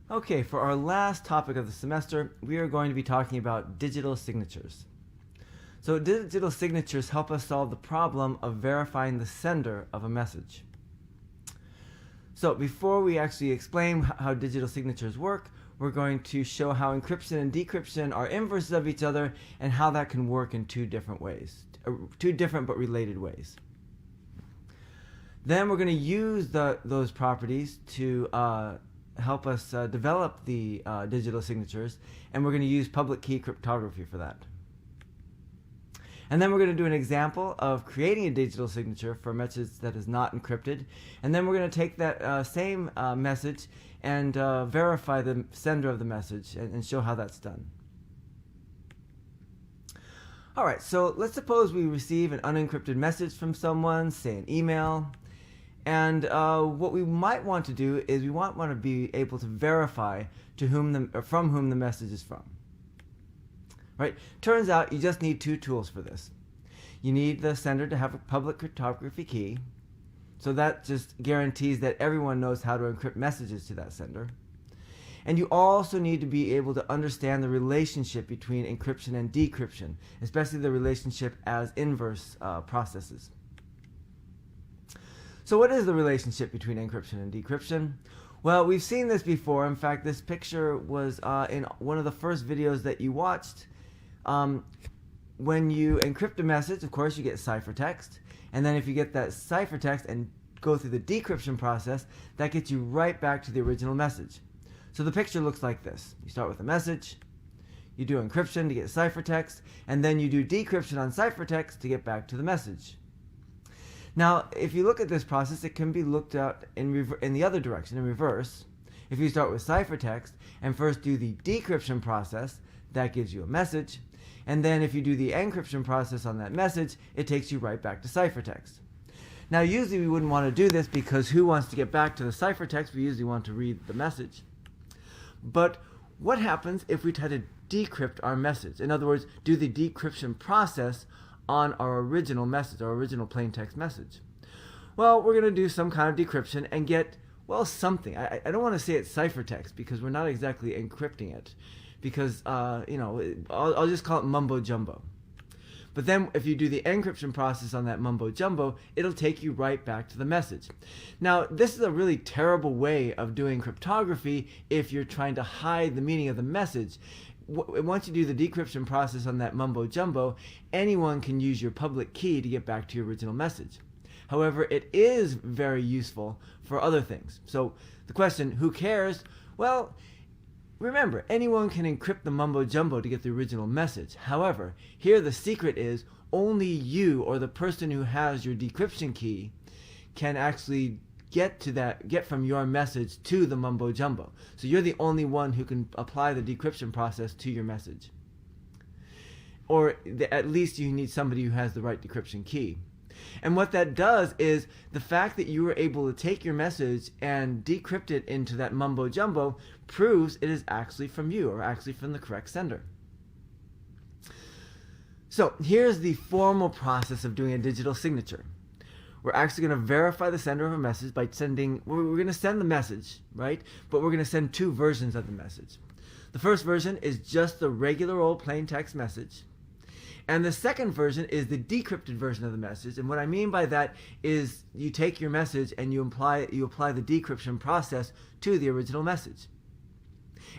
Okay, for our last topic of the semester, we are going to be talking about digital signatures. So digital signatures help us solve the problem of verifying the sender of a message. So before we actually explain how digital signatures work, we're going to show how encryption and decryption are inverses of each other and how that can work in two different ways, two different but related ways. Then we're going to use those properties to help us develop the digital signatures, and we're going to use public key cryptography for that. And then we're going to do an example of creating a digital signature for a message that is not encrypted, and then we're going to take that same message and verify the sender of the message and show how that's done. Alright, so let's suppose we receive an unencrypted message from someone, say an email. And what we might want to do is we want to be able to verify from whom the message is from. Right? Turns out you just need two tools for this. You need the sender to have a public cryptography key, so that just guarantees that everyone knows how to encrypt messages to that sender. And you also need to be able to understand the relationship between encryption and decryption, especially the relationship as inverse processes. So what is the relationship between encryption and decryption? Well, we've seen this before. In fact, this picture was in one of the first videos that you watched. When you encrypt a message, of course, you get ciphertext. And then if you get that ciphertext and go through the decryption process, that gets you right back to the original message. So the picture looks like this. You start with a message, you do encryption to get ciphertext, and then you do decryption on ciphertext to get back to the message. Now, if you look at this process, it can be looked at in the other direction, in reverse. If you start with ciphertext and first do the decryption process, that gives you a message. And then if you do the encryption process on that message, it takes you right back to ciphertext. Now, usually we wouldn't want to do this because who wants to get back to the ciphertext? We usually want to read the message. But what happens if we try to decrypt our message? In other words, do the decryption process on our original message, our original plain text message? Well, we're going to do some kind of decryption and get, well, something. I don't want to say it's ciphertext because we're not exactly encrypting it. Because, I'll just call it mumbo jumbo. But then if you do the encryption process on that mumbo jumbo, it'll take you right back to the message. Now, this is a really terrible way of doing cryptography if you're trying to hide the meaning of the message. Once you do the decryption process on that mumbo jumbo, anyone can use your public key to get back to your original message. However, it is very useful for other things. So the question, who cares? Well, remember, anyone can encrypt the mumbo jumbo to get the original message. However, here the secret is only you or the person who has your decryption key can actually get from your message to the mumbo jumbo. So you're the only one who can apply the decryption process to your message. Or at least you need somebody who has the right decryption key. And what that does is the fact that you were able to take your message and decrypt it into that mumbo jumbo proves it is actually from you, or actually from the correct sender. So here's the formal process of doing a digital signature. We're actually going to verify the sender of a message by we're going to send the message, right? But we're going to send two versions of the message. The first version is just the regular old plain text message. And the second version is the decrypted version of the message. And what I mean by that is you take your message and you apply the decryption process to the original message.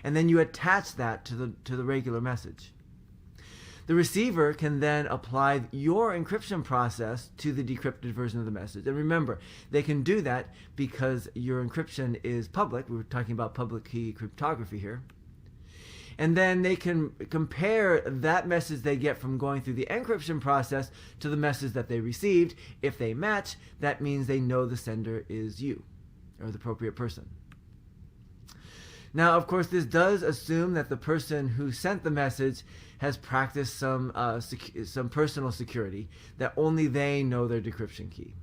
And then you attach that to the regular message. The receiver can then apply your encryption process to the decrypted version of the message. And remember, they can do that because your encryption is public. We were talking about public key cryptography here. And then they can compare that message they get from going through the encryption process to the message that they received. If they match, that means they know the sender is you, or the appropriate person. Now, of course, this does assume that the person who sent the message has practiced some personal security, that only they know their decryption key.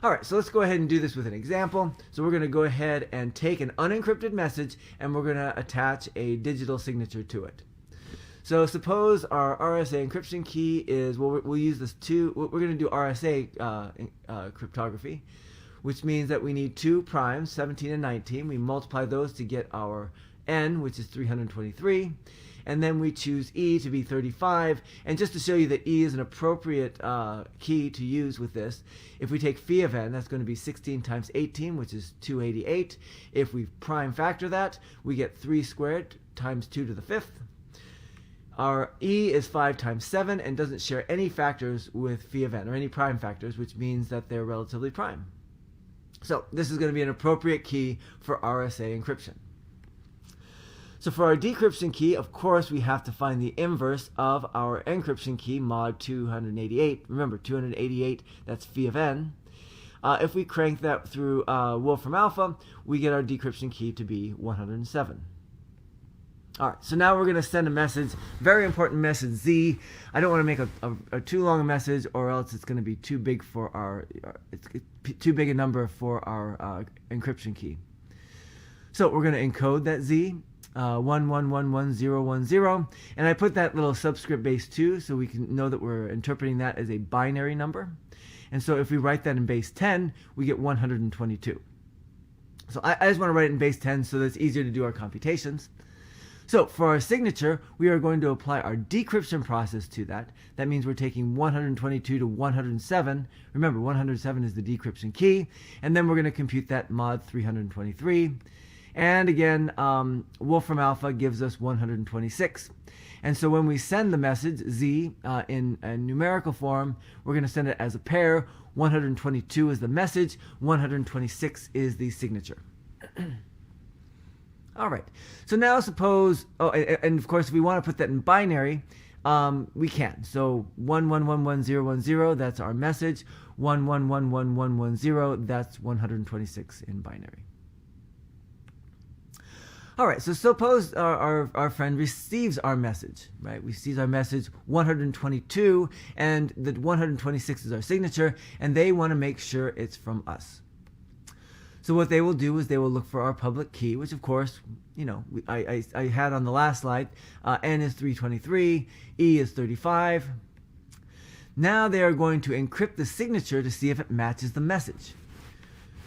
Alright, so let's go ahead and do this with an example. So we're going to go ahead and take an unencrypted message and we're going to attach a digital signature to it. So suppose our RSA encryption key is, we'll use this we're going to do RSA cryptography. which means that we need two primes, 17 and 19. We multiply those to get our n, which is 323. And then we choose E to be 35. And just to show you that E is an appropriate key to use with this, if we take phi of n, that's going to be 16 times 18, which is 288. If we prime factor that, we get 3 squared times 2 to the 5th. Our E is 5 times 7 and doesn't share any factors with phi of n, or any prime factors, which means that they're relatively prime. So this is going to be an appropriate key for RSA encryption. So for our decryption key, of course, we have to find the inverse of our encryption key, mod 288. Remember, 288, that's phi of n. If we crank that through Wolfram Alpha, we get our decryption key to be 107. All right, so now we're going to send a message, very important message, Z. I don't want to make a too long a message, or else it's going to be too big for our, it's too big a number for our encryption key. So we're going to encode that Z. 11111010, and I put that little subscript base 2 so we can know that we're interpreting that as a binary number. And so if we write that in base 10, we get 122. So I just want to write it in base 10 so that it's easier to do our computations. So for our signature, we are going to apply our decryption process to that. That means we're taking 122 to 107. Remember, 107 is the decryption key, and then we're going to compute that mod 323. And again, Wolfram Alpha gives us 126. And so when we send the message, Z, in a numerical form, we're going to send it as a pair. 122 is the message, 126 is the signature. All right. So now suppose, and of course, if we want to put that in binary, we can. So 11111010, that's our message. 111110, that's 126 in binary. All right, so suppose our friend receives our message, right? Receives our message 122, and the 126 is our signature, and they want to make sure it's from us. So what they will do is they will look for our public key, which of course, you know, I had on the last slide. N is 323, E is 35. Now they are going to encrypt the signature to see if it matches the message.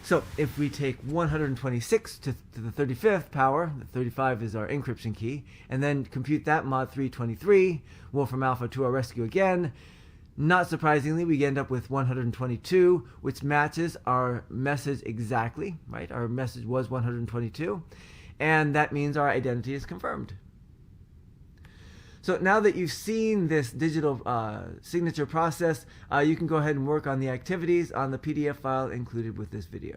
So if we take 126 to the 35th power, the 35 is our encryption key, and then compute that mod 323, Wolfram Alpha to our rescue again, not surprisingly, we end up with 122, which matches our message exactly, right? Our message was 122, and that means our identity is confirmed. So now that you've seen this digital signature process, you can go ahead and work on the activities on the PDF file included with this video.